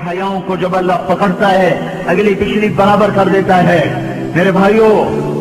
حیاؤں کو جب اللہ پکڑتا ہے اگلی پچھلی برابر کر دیتا ہے۔ میرے بھائیوں،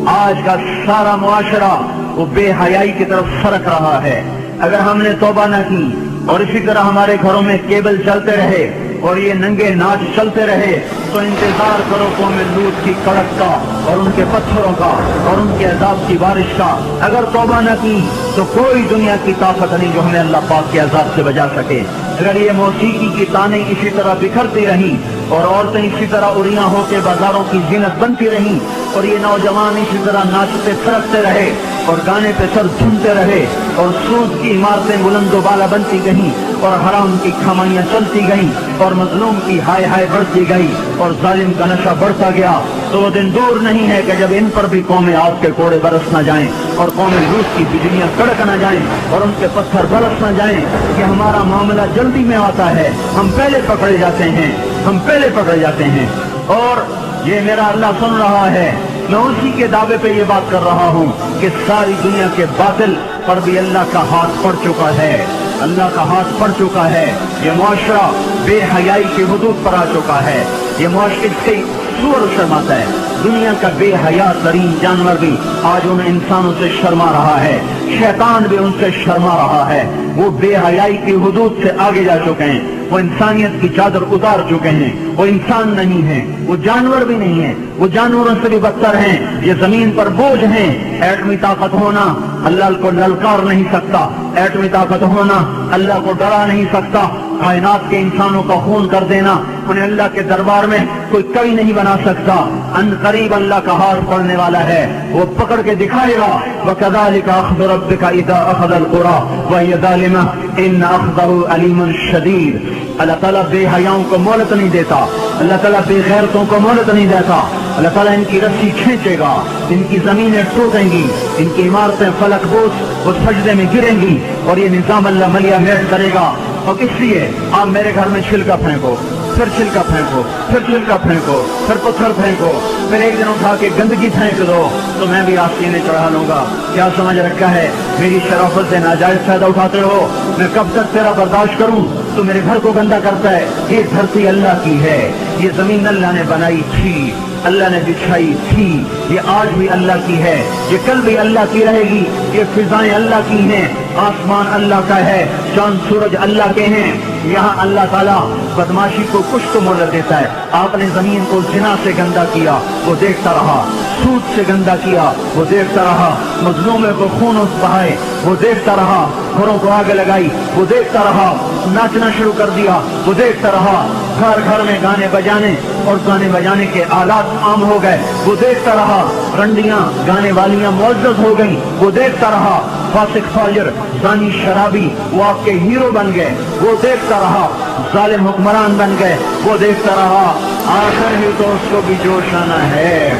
آج کا سارا معاشرہ وہ بے حیائی کی طرف سرک رہا ہے۔ اگر ہم نے توبہ نہ کی اور اسی طرح ہمارے گھروں میں کیبل چلتے رہے اور یہ ننگے ناچ چلتے رہے تو انتظار کرو قوم لوط کی کڑک کا اور ان کے پتھروں کا اور ان کے عذاب کی بارش کا۔ اگر توبہ نہ کی تو کوئی دنیا کی طاقت نہیں جو ہمیں اللہ پاک کے عذاب سے بچا سکے۔ اگر یہ موسیقی کی تانیں اسی طرح بکھرتی رہیں اور عورتیں اسی طرح اڑیاں ہو کے بازاروں کی زینت بنتی رہیں اور یہ نوجوان اسی طرح ناچتے تھرکتے رہے اور گانے پہ سر جھومتے رہے اور سود کی عمارتیں بلند و بالا بنتی گئیں اور حرام کی کمائیاں چلتی گئیں اور مظلوم کی ہائے ہائے بڑھتی گئی اور ظالم کا نشہ بڑھتا گیا، تو وہ دن دور نہیں ہے کہ جب ان پر بھی قوم آگ کے کوڑے برس نہ جائیں اور قوم لوط کی بجلیاں کڑک نہ جائیں اور ان کے پتھر برس نہ جائیں کہ ہمارا معاملہ جلدی میں آتا ہے، ہم پہلے پکڑے جاتے ہیں، ہم پہلے پکڑے جاتے ہیں۔ اور یہ میرا اللہ سن رہا ہے، میں اسی کے دعوے پہ یہ بات کر رہا ہوں کہ ساری دنیا کے باطل پر بھی اللہ کا ہاتھ پڑ چکا ہے، اللہ کا ہاتھ پڑ چکا ہے۔ یہ معاشرہ بے حیائی کی حدود پر آ چکا ہے، یہ معاشرے سے سور شرماتا ہے۔ دنیا کا بے حیا ترین جانور بھی آج ان انسانوں سے شرما رہا ہے، شیطان بھی ان سے شرما رہا ہے۔ وہ بے حیائی کی حدود سے آگے جا چکے ہیں، وہ انسانیت کی چادر اتار چکے ہیں، وہ انسان نہیں ہیں، وہ جانور بھی نہیں ہیں، وہ جانوروں سے بھی بدتر ہیں، یہ زمین پر بوجھ ہیں۔ ایٹمی طاقت ہونا اللہ کو للکار نہیں سکتا، ایٹمی طاقت ہونا اللہ کو ڈرا نہیں سکتا، کائنات کے انسانوں کا خون کر دینا انہیں اللہ کے دربار میں کوئی کبھی نہیں بنا سکتا۔ ان قریب اللہ کا ہاتھ پڑنے والا ہے، وہ پکڑ کے دکھائے گا۔ وَكَذَلِكَ أَخْذُ رَبِّكَ إِذَا أَخَذَ الْقُرَىٰ وَهِيَ ظَالِمَةٌ إِنَّ أَخْذَهُ أَلِيمٌ شَدِيدٌ۔ اللہ تعالیٰ بے حیاؤں کو مہلت نہیں دیتا، اللہ تعالیٰ بے غیرتوں کو مہلت نہیں دیتا۔ اللہ تعالیٰ ان کی رسی کھینچے گا، ان کی زمینیں ٹوٹیں گی، ان کی عمارتیں فلک بوس وہ سجدے میں گریں گی اور یہ نظام اللہ ملیا میٹ کرے گا۔ اور اس لیے آپ میرے گھر میں چھلکا پھینکو، پھر چھلکا پھینکو، پھر چھلکا پھینکو، پھر پتھر پھینکو، پھر ایک دن اٹھا کے گندگی پھینک دو تو میں بھی آپ سینے چڑھا لوں گا۔ کیا سمجھ رکھا ہے؟ میری شرافت سے ناجائز فائدہ اٹھاتے ہو، میں کب تک تیرا برداشت کروں؟ تو میرے گھر کو گندا کرتا ہے۔ یہ دھرتی اللہ کی ہے، یہ زمین اللہ نے بنائی تھی، اللہ نے بچھائی تھی، یہ آج بھی اللہ کی ہے، یہ کل بھی اللہ کی رہے گی۔ یہ فضائیں اللہ کی ہیں، آسمان اللہ کا ہے، چاند سورج اللہ کے ہیں۔ یہاں اللہ تعالیٰ بدماشی کو کچھ تو مہلت دیتا ہے۔ آپ نے زمین کو زنا سے گندا کیا، وہ دیکھتا رہا، سود سے گندا کیا، وہ دیکھتا رہا، مظلوموں کو خون بہائے، وہ دیکھتا رہا، گھروں کو آگ لگائی، وہ دیکھتا رہا، ناچنا شروع کر دیا، وہ دیکھتا رہا، گھر گھر میں گانے بجانے اور گانے بجانے کے آلات عام ہو گئے، وہ دیکھتا رہا، رنڈیاں گانے والیاں معزز ہو گئیں، وہ دیکھتا رہا، فاسق فاجر زانی شرابی وہ آپ کے ہیرو بن گئے، وہ دیکھتا رہا، ظالم حکمران بن گئے، وہ دیکھتا رہا۔ آخر ہی تو اس کو بھی جوش آنا ہے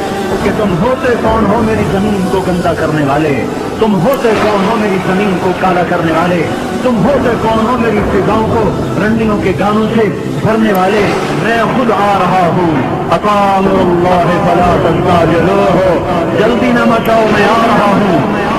کہ تم ہوتے کون ہو میری زمین کو گندا کرنے والے، تم ہوتے کون ہو میری زمین کو کالا کرنے والے، تم ہوتے کون ہو میری فضاؤں کو رنڈیوں کے گانوں سے بھرنے والے۔ میں خود آ رہا ہوں، اقام اللہ فلا تستعجلوہ، جلدی نہ مچاؤ، میں آ رہا ہوں۔